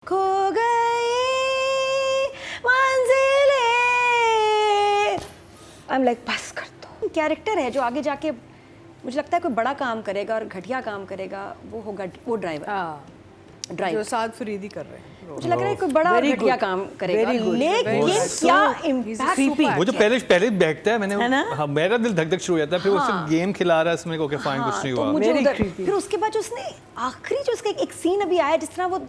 खो गई मंजिलें। आई एम लाइक बस कर दो। कैरेक्टर है जो आगे जाके मुझे लगता है कोई बड़ा काम करेगा और घटिया काम करेगा, वो होगा वो ड्राइवर। जो साद फरीदी कर रहे हैं, मुझे लग रहा है कोई बड़ा और घटिया काम करेगा, लेकिन क्या इम्पैक्ट। वो जो पहले बैठता है, मैंने है ना? हाँ, मेरा दिल धक धक शुरू हो जाता है, फिर वो सिर्फ गेम खिला रहा है इसमें, ओके फाइन, कुछ नहीं तो हुआ। मुझे उधर फिर उसके बाद जो उसने आखिरी जो उसका एक सीन अभी आया, जिस तरह वो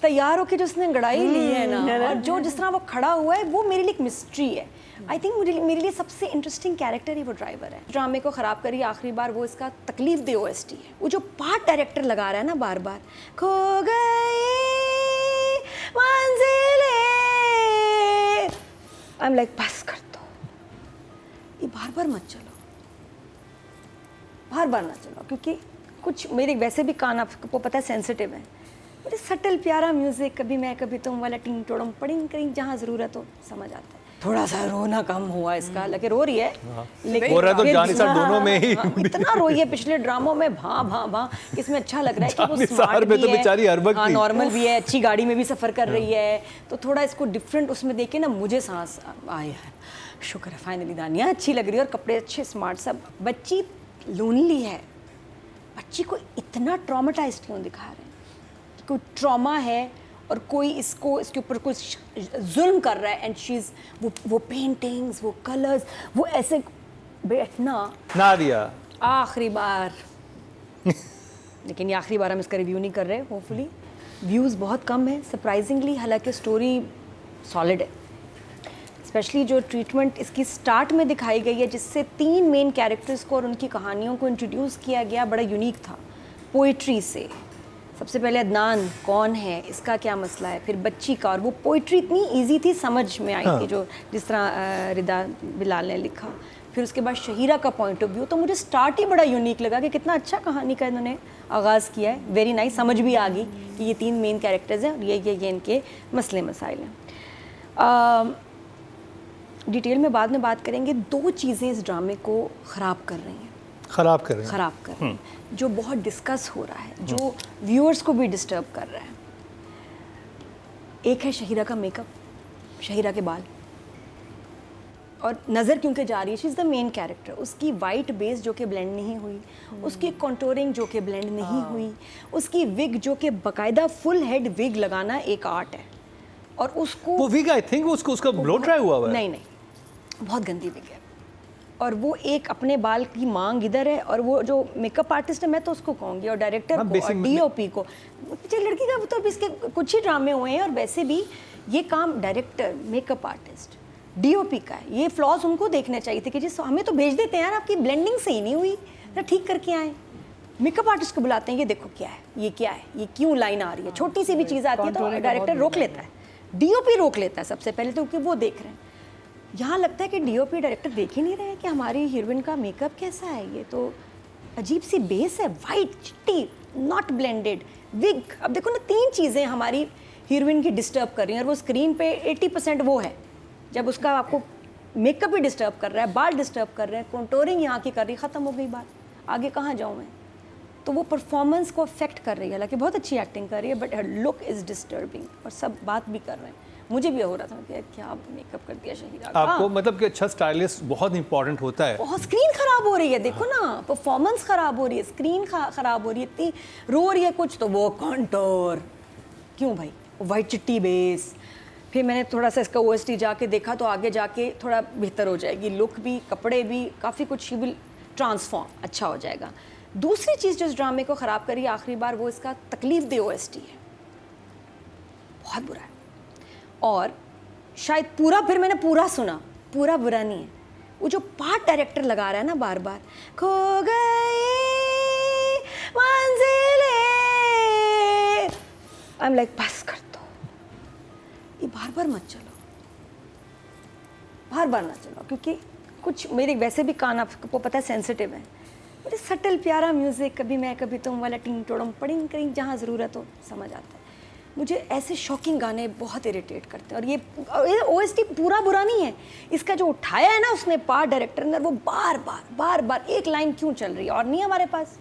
तैयार होके जो उसने गड़ाई ली है ना, और जो जिस तरह वो खड़ा हुआ है, वो मेरे लिए एक मिस्ट्री है। आई थिंक मेरे लिए सबसे इंटरेस्टिंग कैरेक्टर ही वो ड्राइवर है। ड्रामे को ख़राब करी आखिरी बार वो इसका तकलीफ दे OST है। वो जो पार्ट डायरेक्टर लगा रहा है ना बार बार, खो गई मंजिलें। आई एम लाइक बस कर दो, ये बार बार मत चलो, बार बार ना चलो, क्योंकि कुछ मेरे वैसे भी कान आपको पता है सेंसिटिव है। मुझे सटल प्यारा म्यूजिक, कभी मैं कभी तुम वाला टिंग टोड़म पड़िंग करिंग, जहाँ ज़रूरत हो समझ आता है। थोड़ा सा रोना कम हुआ इसका, लगे रो रही है, लेकिन हो रहा तो जानी साहब दोनों में ही इतना रोई है पिछले ड्रामों में, भां भां भां। इसमें अच्छा लग रहा है कि वो जानी स्मार्ट साहब में भी तो है, बेचारी अरबक थी। नॉर्मल भी है, अच्छी गाड़ी में भी सफ़र कर रही है, तो थोड़ा इसको डिफरेंट उसमें देखे ना मुझे सांस आए है। शुक्र है फाइनली दानिया अच्छी लग रही है और कपड़े अच्छे स्मार्ट सब। बच्ची लोनली है, बच्ची को इतना ट्रॉमेटाइज्ड क्यों दिखा रहे हैं? कोई ट्रॉमा है और कोई इसके ऊपर कुछ जुल्म कर रहा है, एंड शी इज वो पेंटिंग्स, वो कलर्स, वो ऐसे बैठना। नादिया आखिरी बार लेकिन ये आखिरी बार हम इसका रिव्यू नहीं कर रहे। होपफुली व्यूज़ बहुत कम है सरप्राइजिंगली, हालांकि स्टोरी सॉलिड है। स्पेशली जो ट्रीटमेंट इसकी स्टार्ट में दिखाई गई है, जिससे 3 मेन कैरेक्टर्स को और उनकी कहानियों को इंट्रोड्यूस किया गया, बड़ा यूनिक था। पोइट्री से सबसे पहले अदनान कौन है, इसका क्या मसला है, फिर बच्ची का, और वो पोइट्री इतनी इजी थी, समझ में आई थी, जो जिस तरह रिदा बिलाल ने लिखा। फिर उसके बाद शहीरा का पॉइंट ऑफ व्यू, तो मुझे स्टार्ट ही बड़ा यूनिक लगा कि कितना अच्छा कहानी का इन्होंने आगाज़ किया है। वेरी नाइस, समझ भी आ गई कि ये 3 मेन कैरेक्टर्स हैं और ये इनके मसले मसाइल हैं। डिटेल में बाद में बात करेंगे। 2 चीज़ें इस ड्रामे को ख़राब कर रही हैं, खराब कर रहे हैं, जो बहुत डिस्कस हो रहा है, जो व्यूअर्स को भी डिस्टर्ब कर रहा है। एक है शहीरा का मेकअप, शहीरा के बाल, और नज़र क्योंकि जा रही है, she is the main character, उसकी वाइट बेस जो कि ब्लेंड नहीं हुई, उसकी कॉन्टोरिंग जो कि ब्लेंड नहीं हुई, उसकी विग जो कि बाकायदा फुल हेड विग लगाना एक आर्ट है, और उसको वो विग आई थिंक उसका ब्लो ड्राई हुआ है। नहीं, बहुत गंदी विग है, और वो एक अपने बाल की मांग इधर है, और वो जो मेकअप आर्टिस्ट है, मैं तो उसको कहूँगी, और डायरेक्टर को और DOP को, लड़की का तो इसके कुछ ही ड्रामे हुए हैं, और वैसे भी ये काम डायरेक्टर, मेकअप आर्टिस्ट, DOP का है। ये फ्लॉज उनको देखने चाहिए थे कि जिस हमें तो भेज देते हैं यार, आपकी ब्लेंडिंग सही नहीं हुई ना, ठीक करके आए। मेकअप आर्टिस्ट को बुलाते हैं, ये देखो क्या है, ये क्या है, ये क्यों लाइन आ रही है, छोटी सी भी चीज़ आती है तो डायरेक्टर रोक लेता है, DOP रोक लेता है सबसे पहले, तो क्योंकि वो देख रहे हैं। यहाँ लगता है कि DOP डायरेक्टर देख ही नहीं रहे कि हमारी हीरोइन का मेकअप कैसा है। ये तो अजीब सी बेस है, वाइट चिट्टी, नॉट ब्लेंडेड विग। अब देखो ना, 3 चीज़ें हमारी हीरोइन की डिस्टर्ब कर रही हैं, और वो स्क्रीन पे 80% वो है। जब उसका आपको मेकअप भी डिस्टर्ब कर रहा है, बाल डिस्टर्ब कर रहे हैं, कॉन्टोरिंग यहाँ की कर रही, ख़त्म हो गई बात, आगे कहाँ जाऊँ मैं। तो वो परफॉर्मेंस को अफेक्ट कर रही है, हालांकि बहुत अच्छी एक्टिंग कर रही है, but her look is disturbing, और सब बात भी कर रहे हैं। मुझे भी हो रहा था कि क्या मेकअप कर दिया शहीरा का। आपको मतलब कि अच्छा स्टाइलिस्ट बहुत इंपॉर्टेंट होता है। बहुत स्क्रीन खराब हो रही है, देखो ना, परफॉर्मेंस खराब हो रही है, स्क्रीन खराब हो रही है, इतनी रो रही है कुछ, तो वो कॉन्टोर क्यों भाई, वाइट चिट्टी बेस। फिर मैंने थोड़ा सा इसका OST जाके देखा, तो आगे जाके थोड़ा बेहतर हो जाएगी, लुक भी, कपड़े भी, काफ़ी कुछ ही विल ट्रांसफॉर्म, अच्छा हो जाएगा। दूसरी चीज़ जो इस ड्रामे को ख़राब करी आखिरी बार, वो इसका तकलीफ दे OST है, बहुत बुरा है। और शायद पूरा, फिर मैंने पूरा सुना, पूरा बुरा नहीं है। वो जो पार्ट डायरेक्टर लगा रहा है ना बार बार, खो गई मंजिलें। आई एम लाइक बस कर दो, ये बार बार मत चलो, बार बार ना चलो, क्योंकि कुछ मेरे वैसे भी कान आपको पता है सेंसिटिव है। मुझे सटल प्यारा म्यूज़िक, कभी मैं कभी तुम वाला टिंग टोड़म पड़िंग करिंग, जहाँ ज़रूरत हो समझ आता है। मुझे ऐसे शॉकिंग गाने बहुत इरिटेट करते हैं, और ये OST पूरा बुरा नहीं है, इसका जो उठाया है ना उसने पार्ट डायरेक्टर ने, वो बार बार एक लाइन क्यों चल रही है, और नहीं हमारे पास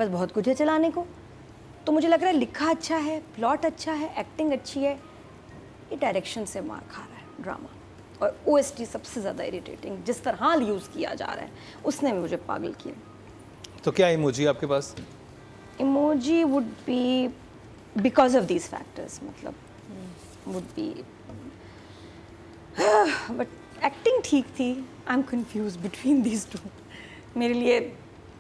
बहुत कुछ है चलाने को। तो मुझे लग रहा है लिखा अच्छा है, प्लॉट अच्छा है, एक्टिंग अच्छी है, ये डायरेक्शन से मार खा रहा है ड्रामा। और OST सबसे ज़्यादा इरिटेटिंग, जिस तरह यूज़ किया जा रहा है उसने मुझे पागल किया। तो क्या इमोजी आपके पास? Emoji would be because of these factors, मतलब वुड बी, बट एक्टिंग ठीक थी। I am confuse between these two. मेरे लिए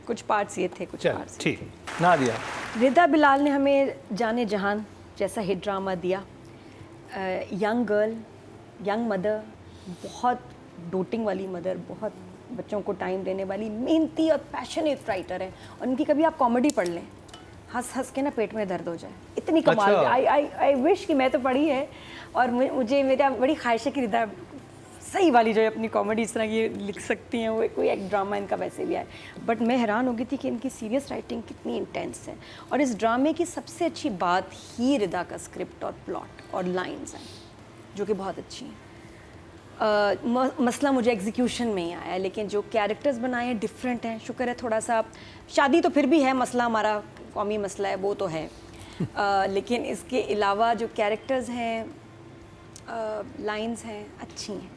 कुछ पार्ट्स ये थे, कुछ चल पार्ट्स ठीक, नादिया। रिदा बिलाल ने हमें जाने जहान जैसा हिट ड्रामा दिया। यंग गर्ल, यंग मदर, बहुत डोटिंग वाली मदर, बहुत बच्चों को टाइम देने वाली, मेहनती और पैशनेट राइटर है। और उनकी कभी आप कॉमेडी पढ़ लें, हंस हंस के ना पेट में दर्द हो जाए, इतनी कमाल है। आई विश कि मैं तो पढ़ी है, और मुझे मेरा बड़ी ख्वाहिश है कि रिदा सही वाली जो है अपनी कॉमेडी इस तरह की लिख सकती हैं, वो कोई एक ड्रामा इनका वैसे भी आए। बट मैं हैरान हो गई थी कि इनकी सीरियस राइटिंग कितनी इंटेंस है। और इस ड्रामे की सबसे अच्छी बात ही रिदा का स्क्रिप्ट और प्लॉट और लाइंस हैं, जो कि बहुत अच्छी हैं। मसला मुझे एग्जीक्यूशन में ही आया, लेकिन जो कैरेक्टर्स बनाए हैं डिफरेंट हैं। शुक्र है थोड़ा सा, शादी तो फिर भी है मसला, हमारा कौमी मसला है, वो तो है। लेकिन इसके अलावा जो कैरेक्टर्स हैं, लाइंस हैं, अच्छी हैं।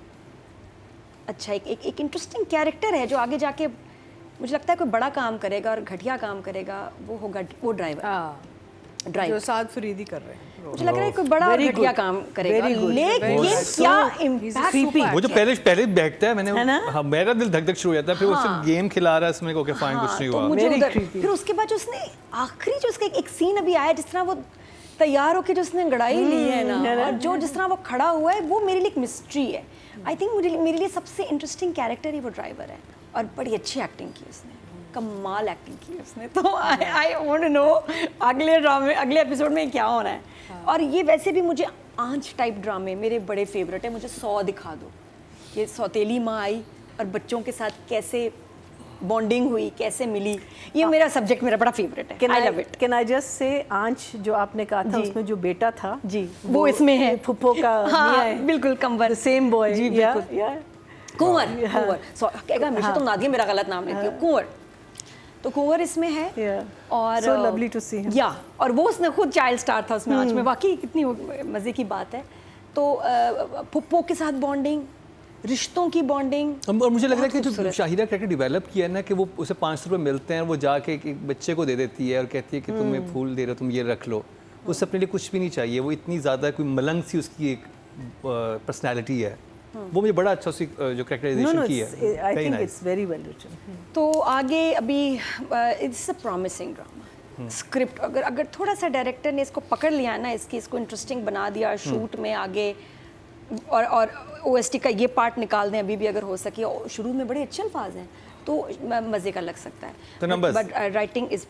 अच्छा, एक इंटरेस्टिंग कैरेक्टर है जो आगे जाके मुझे लगता है कोई बड़ा काम करेगा और घटिया काम करेगा, वो होगा वो ड्राइवर। जो साद फरीदी कर रहे हैं। मुझे लग रहा है कोई बड़ा और घटिया काम करेगा, लेकिन क्या इम्पैक्ट। वो जो पहले बैठता है, मैंने हाँ, मेरा दिल धक धक शुरू हो जाता है। फिर वो सिर्फ गेम खिला रहा है इसमें, ओके फाइन, कुछ नहीं तो हुआ। मुझे फिर उसके बाद जो उसने आखिरी जो उसका एक सीन अभी आया, जिस तरह वो तैयार होकर जो उसने गड़ाई ली है ना, और जो जिस तरह वो खड़ा हुआ है, वो मेरे लिए एक मिस्ट्री है। आई थिंक मेरे लिए सबसे इंटरेस्टिंग कैरेक्टर ही वो ड्राइवर है। और बड़ी अच्छी एक्टिंग की उसने, कमाल एक्टिंग की उसने। तो आई वांट टू नो अगले ड्रामे, अगले एपिसोड में क्या होना है। और ये वैसे भी मुझे आंच टाइप ड्रामे मेरे बड़े फेवरेट है। मुझे 100 दिखा दो, ये सौतेली माँ आई और बच्चों के साथ कैसे बॉन्डिंग हुई, कैसे मिली, ये मेरा सब्जेक्ट, मेरा बड़ा फेवरेट है। I love it. Can I just say आंच जो आपने कहा था, उसमें जो बेटा था जी, वो इसमें है, फुप्पो का। हाँ, बिल्कुल कंवर, सेम बॉय जी, बिल्कुल। कुंवर, कहेगा हमेशा तुम नादिया मेरा गलत नाम लेती हो, कुंवर। तो कुंवर इसमें है। और so lovely to see him. या, और वो उसने खुद चाइल्ड स्टार था उसमें आंच में, वाकई कितनी मज़े की बात है। तो फुप्पो के साथ बॉन्डिंग, रिश्तों की बॉन्डिंग। और मुझे लग रहा है कि जो शाहिदा कैरेक्टर डेवलप किया है ना, कि वो उसे 500 रुपये मिलते हैं, वो जाके एक बच्चे को दे देती है और कहती है कि तुम्हें फूल दे रहे हो, तुम ये रख लो। उससे अपने लिए कुछ भी नहीं चाहिए। वो इतनी ज़्यादा कोई मलंग सी उसकी एक पर्सनैलिटी है। वो मुझे बड़ा अच्छा उसकी जो कैरेक्टराइजेशन की है, I think it's very well written. तो आगे अभी it's a promising drama script. अगर थोड़ा सा डायरेक्टर ने इसको पकड़ लिया ना, इसको इंटरेस्टिंग बना दिया, शूट में आगे, और OST का ये पार्ट निकाल दें अभी भी अगर हो सके, और शुरू में बड़े अच्छे अल्फाज हैं, तो मज़े का लग सकता है। तो numbers, but writing is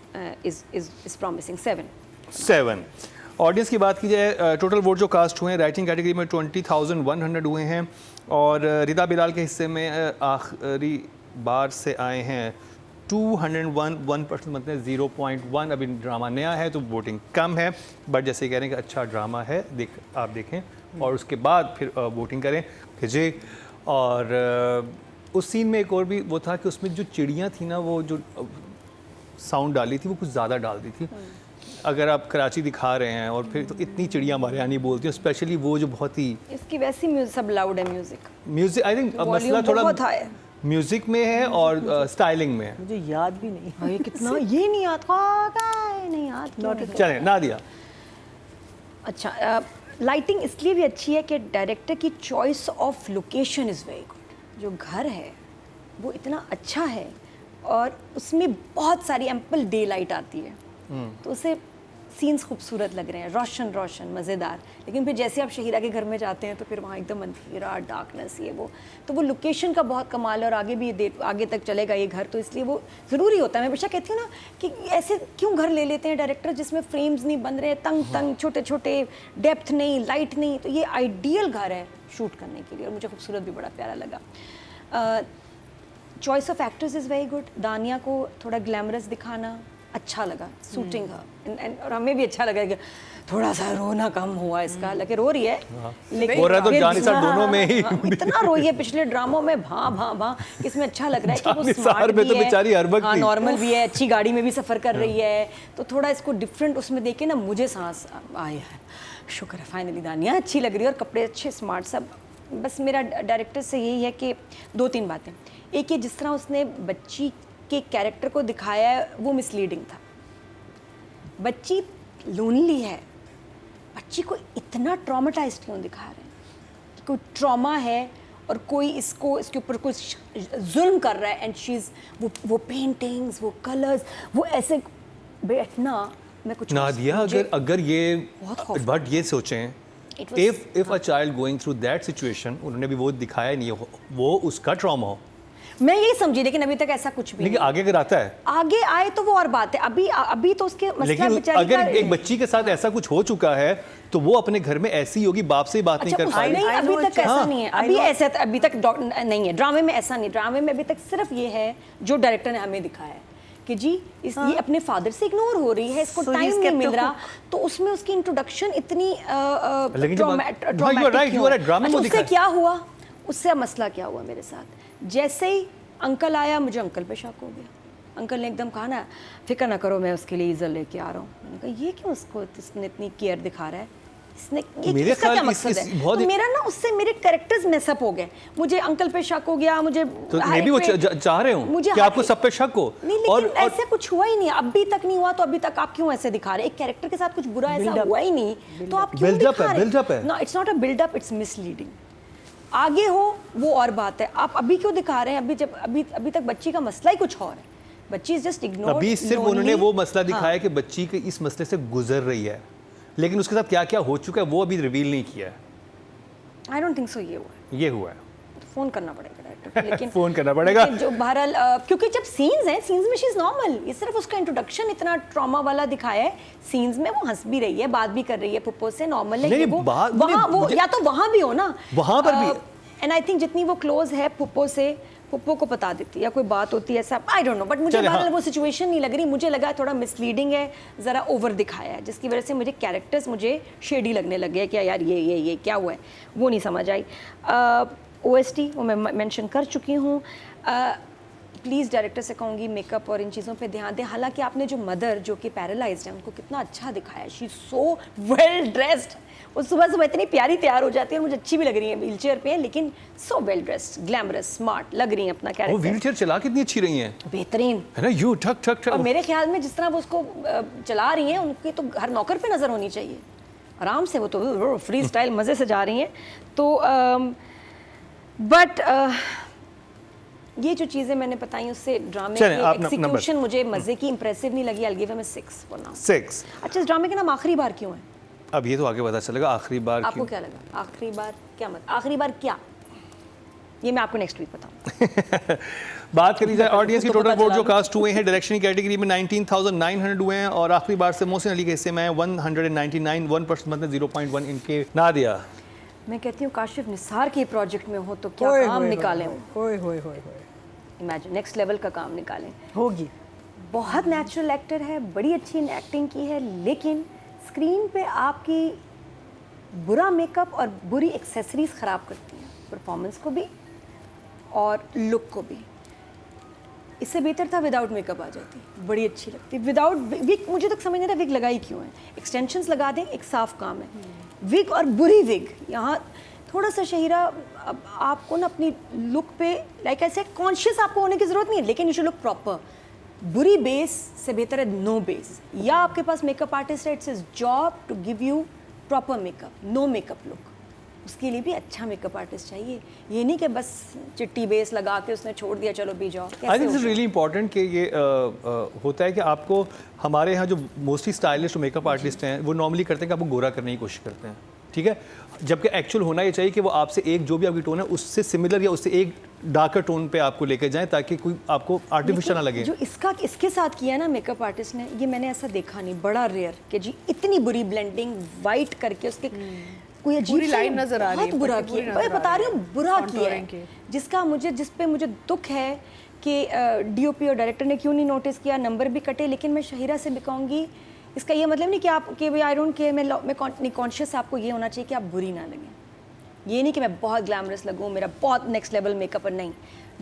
promising. 7। Audience की बात की जाए, टोटल वोट जो कास्ट हुए हैं राइटिंग कैटेगरी में 20,100 हुए हैं, और रिदा बिलाल के हिस्से में आखिरी बार से आए हैं 201, 1% मतलब 0.1। अभी ड्रामा नया है तो वोटिंग कम है, बट जैसे कह रहे हैं कि अच्छा ड्रामा है, आप देखें और उसके बाद फिर वोटिंग करें कि जी। और उस सीन में एक और भी वो था कि उसमें जो चिड़ियाँ थी ना, वो जो साउंड डाली थी वो कुछ ज़्यादा डाल दी थी। अगर आप कराची दिखा रहे हैं और फिर तो इतनी चिड़ियाँ हमारे यहाँ नहीं बोलती हैं, स्पेशली वो जो बहुत ही इसकी वैसी सब लाउड है म्यूजिक। आई थिंक मसला थोड़ा म्यूजिक में है और स्टाइलिंग में है। मुझे याद भी नहीं ये कितना ये नहीं याद। चलें नादिया। अच्छा, लाइटिंग इसलिए भी अच्छी है कि डायरेक्टर की choice of location is very good. जो घर है वो इतना अच्छा है और उसमें बहुत सारी एम्पल डे लाइट आती है, तो उसे सीन्स खूबसूरत लग रहे हैं, रोशन रोशन मज़ेदार। लेकिन फिर जैसे आप शहीरा के घर में जाते हैं तो फिर वहाँ एकदम अंधेरा, डार्कनेस, ये वो। तो वो लोकेशन का बहुत कमाल है, और आगे भी आगे तक चलेगा ये घर, तो इसलिए वो ज़रूरी होता है। मैं हमेशा कहती हूँ ना कि ऐसे क्यों घर ले लेते हैं डायरेक्टर जिसमें फ्रेम्स नहीं बन रहे, तंग छोटे छोटे, डेप्थ नहीं, लाइट नहीं। तो ये आइडियल घर है शूट करने के लिए, और मुझे खूबसूरत भी बड़ा प्यारा लगा। Choice of actors is very good. दानिया को थोड़ा ग्लैमरस दिखाना अच्छा लगा, सूटिंग हर, और हमें भी अच्छा लगा कि थोड़ा सा रोना कम हुआ इसका, लेकिन रो रही है लेकिन हो रहा है तो फिर- जानिसार दोनों में ही। इतना रोई है पिछले ड्रामों में, भां इसमें अच्छा लग रहा है कि वो जानिसार स्मार्ट में भी तो है, बेचारी हर वक्त थी। नॉर्मल भी है, अच्छी गाड़ी में भी सफ़र कर रही है, तो थोड़ा इसको डिफरेंट उसमें देखे ना मुझे सांस आया है। शुक्र है फाइनली दानिया अच्छी लग रही है और कपड़े अच्छे स्मार्ट सब। बस मेरा डायरेक्टर से यही है कि 2-3 बातें। एक ये जिस तरह उसने बच्ची के कैरेक्टर को दिखाया है वो मिसलीडिंग था। बच्ची लोनली है, बच्ची को इतना ट्रॉमेटाइज्ड क्यों दिखा रहे हैं? कोई ट्रॉमा है और कोई इसके ऊपर कुछ जुल्म कर रहा है एंड शी इज़ वो पेंटिंग्स, वो कलर्स, वो ऐसे बैठना। मैं कुछ नादिया अगर ये बहुत खौफ बट ये सोचें It was- if a child going through that situation, उन्होंने भी वो दिखाया नहीं हो, वो उसका ट्रॉमा हो, मैं यही समझी, लेकिन अभी तक ऐसा कुछ भी लेकिन नहीं। आगे अगर आता है आगे आए तो वो और बात है, अभी तो उसके मसला लेकिन बेचारी अगर का- एक बच्ची के साथ ऐसा कुछ हो चुका है तो वो अपने घर में ऐसी होगी, बाप से ही बात नहीं अच्छा कर उसमें पाएगी। नहीं, I अभी know तक it's- ऐसा हाँ, नहीं है, I अभी know- ऐसा अभी तक नहीं है ड्रामे में, ऐसा नहीं। ड्रामे में अभी तक सिर्फ ये है जो डायरेक्टर ने हमें दिखाया है कि जी ये अपने फादर से इग्नोर हो रही है, इसको So टाइम he's नहीं kept मिल a रहा, hook. तो उसमें उसकी इंट्रोडक्शन इतनी लेकिन जब- हाँ, you are right, you are right, ड्रामे में उससे दिखाया। क्या हुआ, उससे मसला क्या हुआ मेरे साथ? जैसे ही अंकल आया मुझे अंकल पे शक हो गया। अंकल ने एकदम कहा ना फिक्र ना करो मैं उसके लिए ईज़र लेके आ रहा हूँ। मैंने कहा ये क्यों उसको इसने इतनी केयर दिखा रहा है, इसने मेरे इसका ख्याल क्या इस- मकसद इस- है? बहुत- तो मेरा ना उससे मेरे कैरेक्टर्स मेसअप हो गए, मुझे अंकल पे शक हो गया, मुझे तो हर मैं भी एक वो पे- चाह रहे हूँ मुझे कि हर आपको एक- सब पे शक हो। नहीं लेकिन और ऐसे कुछ हुआ ही नहीं, अभी तक नहीं हुआ, तो अभी तक आप क्यों ऐसे दिखा रहे हैं? एक कैरेक्टर के साथ कुछ बुरा ऐसा Build up. हुआ ही नहीं, तो आप क्यों Build up दिखा है, रहे build up है। No it's not a build up, it's misleading. आगे हो वो और बात है, आप अभी क्यों दिखा रहे हैं? अभी तक बच्ची का मसला ही कुछ और है, बच्ची इज जस्ट इग्नोर। अभी सिर्फ उन्होंने वो मसला दिखाया कि बच्ची के इस मसले से गुजर रही है, लेकिन उसके साथ क्या क्या हो चुका है वो अभी रिवील नहीं किया है। आई डोंट थिंक सो ये हुआ है, ये हुआ है, तो फोन करना पड़ेगा डायरेक्टर को, लेकिन फोन करना पड़ेगा। लेकिन जो बहरहाल क्योंकि जब सीन्स हैं, सीन्स में शी इज नॉर्मल, ये सिर्फ उसका इंट्रोडक्शन इतना ट्रॉमा वाला दिखाया है। सीन्स में वो हंस भी रही है, बात भी कर रही है पुप्पो से, नॉर्मल है। नहीं, कि वो बात- वहाँ वो मुझे- या तो वहाँ भी हो ना, वहाँ पर भी। एंड आई थिंक जितनी वो क्लोज है पुप्पो से, पुप्पो को बता देती है या कोई बात होती है ऐसा, आई डोंट नो, बट मुझे चले, बहरहाल हाँ। वो सिचुएशन नहीं लग रही। मुझे लगा थोड़ा मिसलीडिंग है, ज़रा ओवर दिखाया है, जिसकी वजह से मुझे कैरेक्टर्स मुझे शेडी लगने लग गया कि यार ये क्या हुआ है, वो नहीं समझ आई। OST वो मैं मेंशन कर चुकी हूँ। प्लीज़ डायरेक्टर से कहूँगी मेकअप और इन चीज़ों पे ध्यान दें। हालांकि आपने जो मदर जो कि पैरालाइज्ड है उनको कितना अच्छा दिखाया, शी सो वेल ड्रेस्ड, वो सुबह सुबह इतनी प्यारी तैयार हो जाती है और मुझे अच्छी भी लग रही है, व्हील चेयर पे है लेकिन so well dressed, glamorous, smart लग रही है अपना वो कैरेक्टर, व्हील चेयर चला कितनी अच्छी रही हैं, बेहतरीन। है ना, यू ठक ठक ठक। और मेरे ख्याल में जिस तरह वो उसको चला रही हैं, उनकी तो हर नौकर पे नज़र होनी चाहिए आराम से, वो तो फ्री स्टाइल मज़े से जा रही हैं। तो बट ये जो चीज़ें मैंने बताई उससे ड्रामे चलें, की आप नंबर। एक्सिक्यूशन मुझे मज़े की इंप्रेसिव नहीं लगी। I give him 6 for now. 6। अच्छा, इस ड्रामे का नाम आखिरी बार क्यों है? अब ये तो आगे पता चलेगा आखिरी बार आपको क्यों। क्या लगा आखिरी बार क्या मत आखिरी बार क्या? ये मैं आपको नेक्स्ट वीक बताऊँ। बात करी जाए ऑडियंस की, तो टोटल पता वोट जो चला। कास्ट हुए हैं डायरेक्शन की कैटेगरी में 19,900 हुए हैं और आखिरी बार से मोहसिन अली के हिस्से में 199, 1% मतलब 0.1 इनके। नादिया, मैं कहती हूँ काशिफ निसार के प्रोजेक्ट में हो तो क्या ओए काम होए निकालें, होए होए होए इमेजिन नेक्स्ट लेवल का काम निकालें। होगी। बहुत नेचुरल एक्टर है, बड़ी अच्छी एक्टिंग की है, लेकिन स्क्रीन पे आपकी बुरा मेकअप और बुरी एक्सेसरीज ख़राब करती हैं परफॉर्मेंस को भी और लुक को भी। इससे बेहतर था विदाउट मेकअप आ जाती, बड़ी अच्छी लगती। विदाउट विग मुझे तो समझ नहीं रहा विग लगाई क्यों है, एक्सटेंशंस लगा दें, एक साफ काम है। विग और बुरी विग, यहाँ थोड़ा सा शहीरा, अब आपको ना अपनी लुक पे लाइक ऐसे कॉन्शियस आपको होने की ज़रूरत नहीं है, लेकिन यू शुड लुक प्रॉपर। बुरी बेस से बेहतर है नो बेस, या आपके पास मेकअप आर्टिस्ट है, it's his job to give you proper makeup, no makeup look. उसके लिए भी अच्छा मेकअप आर्टिस्ट चाहिए, ये नहीं कि बस चिट्टी बेस लगा के उसने छोड़ दिया चलो भी जाओ। आई थिंक इट्स रियली इंपॉर्टेंट कि ये होता है कि आपको, हमारे यहाँ जो मोस्टली स्टाइलिस्ट मेकअप आर्टिस्ट हैं वो नॉर्मली करते हैं कि आपको गोरा करने की कोशिश करते हैं, ठीक है, जबकि एक्चुअल होना ये चाहिए कि वो आपसे एक जो भी आपकी टोन है उससे सिमिलर या उससे एक डार्कर टोन पे आपको लेके जाएं ताकि कोई आपको आर्टिफिशियल ना लगे। जो इसके साथ किया ना मेकअप आर्टिस्ट ने, ये मैंने ऐसा देखा नहीं, बड़ा रेयर कि जी इतनी बुरी ब्लेंडिंग वाइट करके उसके कोई अजीब पूरी सा line नजर आ रही है, बहुत बुरा पूरी किया, नजर मैं आ बता रही हूँ बुरा किया contouring के। है, जिस पे मुझे दुख है कि DOP और डायरेक्टर ने क्यों नहीं नोटिस किया, नंबर भी कटे। लेकिन मैं शहीरा से भी कहूँगी इसका ये मतलब नहीं कि आप कि भाई आई डोंट केयर, मैं कॉन्शियस आपको ये होना चाहिए कि आप बुरी ना लगें। ये नहीं कि मैं बहुत ग्लैमरस लगूँ, मेरा बहुत नेक्स्ट लेवल मेकअप है, नहीं।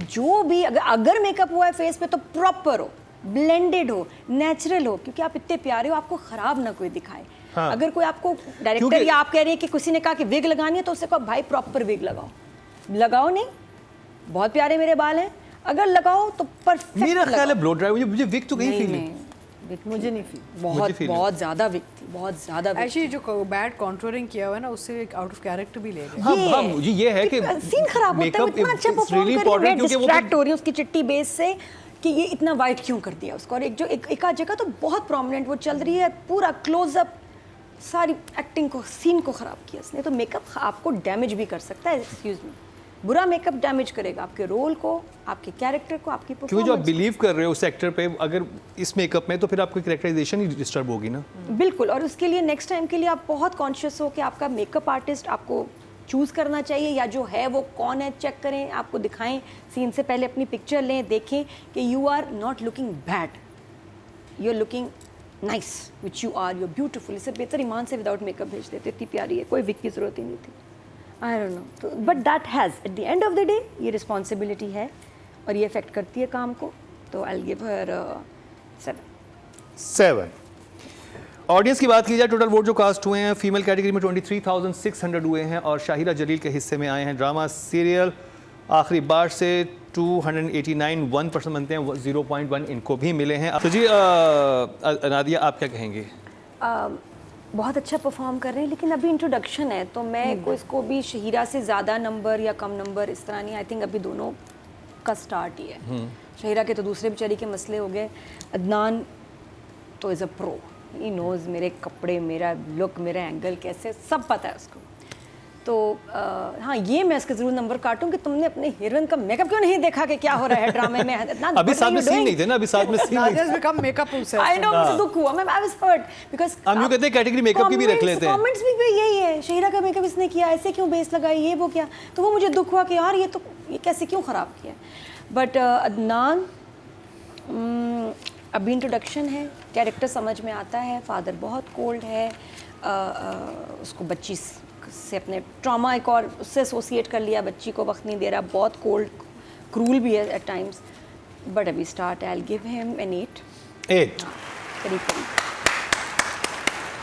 जो भी अगर मेकअप हुआ है फेस पे तो प्रॉपर हो, ब्लेंडेड हो, नेचुरल हो, क्योंकि आप इतने प्यारे हो, आपको ख़राब ना कोई दिखाए। हाँ। अगर कोई आपको डायरेक्टर क्योंकि- या आप कह रहे हैं कि किसी ने कहा कि विग लगानी है तो उससे कहो भाई प्रॉपर विग लगाओ नहीं, बहुत प्यारे मेरे बाल हैं, अगर लगाओ तो परफेक्ट। मेरा ख्याल है ब्लो ड्राई, मुझे विग तो कहीं फील नहीं। मुझे नहीं फील। बहुत feel बहुत ज़्यादा विग थी, बहुत ज़्यादा wig एक्चुअली जो बैड कॉन्टूरिंग किया हुआ है ना, उससे एक आउट ऑफ कैरेक्टर भी ले गए। हाँ हाँ, मुझे ये है कि सीन खराब होता है, वो इतना अच्छा परफॉर्म कर रही है, मैं डिस्ट्रैक्ट हो रही हूँ उसकी चिट्टी बेस से कि ये इतना वाइट क्यों कर दिया उसको। और एक आध जगह तो बहुत प्रोमिनेंट वो चल रही है, पूरा क्लोजअप, सारी एक्टिंग को, सीन को ख़राब किया इसने। तो मेकअप आपको डैमेज भी कर सकता है, एक्सक्यूज़ मी, बुरा मेकअप डैमेज करेगा आपके रोल को, आपके कैरेक्टर को, आपकी क्योंकि जो आप परफॉर्मेंस। बिलीव कर रहे हो उस एक्टर पे, अगर इस मेकअप में, तो फिर आपकी कैरेक्टराइजेशन ही डिस्टर्ब होगी ना। बिल्कुल, और उसके लिए नेक्स्ट टाइम के लिए आप बहुत कॉन्शियस हो कि आपका मेकअप आर्टिस्ट आपको चूज़ करना चाहिए, या जो है वो कौन है चेक करें, आपको दिखाएं, सीन से पहले अपनी पिक्चर लें, देखें कि you are not looking bad, you are looking nice which you are, you are beautiful. इससे बेहतर ईमान से विदाउट मेकअप भेज देते, इतनी प्यारी है, कोई विग की ज़रूरत ही नहीं थी। आई डोंट नो, तो but that has at the end of the day ये रिस्पॉन्सिबिलिटी है और ये अफेक्ट करती है काम को, तो I will give her 7। Audience की बात की जाए, टोटल वोट जो कास्ट हुए हैं फीमेल कैटेगरी में 23,600 हुए हैं और शाहिरा जलील के हिस्से में आए हैं ड्रामा सीरियल आखिरी बार से 289 1% बनते हैं, 0.1 इनको भी मिले हैं। तो जी नादिया, आप क्या कहेंगे? बहुत अच्छा परफॉर्म कर रहे हैं, लेकिन अभी इंट्रोडक्शन है, तो मैं को इसको भी शहीरा से ज़्यादा नंबर या कम नंबर इस तरह नहीं, आई थिंक अभी दोनों का स्टार्ट ही है। शहीरा के तो दूसरे बेचारी के मसले हो गए, अदनान तो is a pro, he knows मेरे कपड़े, मेरा लुक, मेरा एंगल कैसे, सब पता है उसको। तो हाँ, ये मैं इसके ज़रूर नंबर काटूँ कि तुमने अपने हीरोइन का मेकअप क्यों नहीं देखा कि क्या हो रहा है ड्रामे में। अभी साथ में सीन नहीं थे ना, अभी साथ में सीन नहीं Nadia's become makeup obsessed. I know, मुझे दुख हुआ, मैं आई वाज हर्ट बिकॉज़ हम यूँ कहते हैं कैटेगरी मेकअप की भी रख लेते हैं। कमेंट्स भी यही है, शहीरा का मेकअप इसने किया, ऐसे क्यों बेस लगाई, ये वो क्या, तो वो मुझे दुख हुआ कि यार ये कैसे क्यों ख़राब किया। बट अदनान अभी इंट्रोडक्शन है, कैरेक्टर समझ में आता है, फादर बहुत कोल्ड है, उसको बच्ची से अपने ट्रॉमा एक और उससे एसोसिएट कर लिया, बच्ची को वक्त नहीं दे रहा, बहुत कोल्ड क्रूल भी है एट टाइम्स, बट अभी start I will give him an 8 करीब करीब।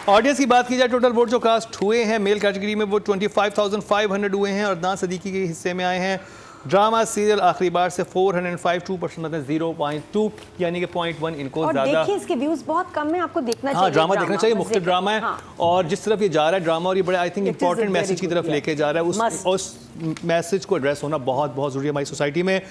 ऑडियंस की बात की जाए, टोटल वोट जो कास्ट हुए हैं मेल कैटेगरी में वो 25,500 हुए हैं और अदनान सदीकी के हिस्से में आए हैं ड्रामा सीरियल आखिरी बार से 405 2% मतलब 0.2, यानी कि 0.1 इनको और ज़्यादा। देखिए इसके व्यूज बहुत कम है, आपको देखना चाहिए। हाँ, ड्रामा देखना चाहिए, मजे मुख्तलिफ का। ड्रामा है। हाँ। और जिस तरफ ये जा रहा है ड्रामा, और ये बड़े I think It is a important very message की good, तरफ yeah. लेके जा रहा है, Must. उस मैसेज को एड्रेस होना बहुत बहुत ज़रूरी है हमारी सोसाइटी में।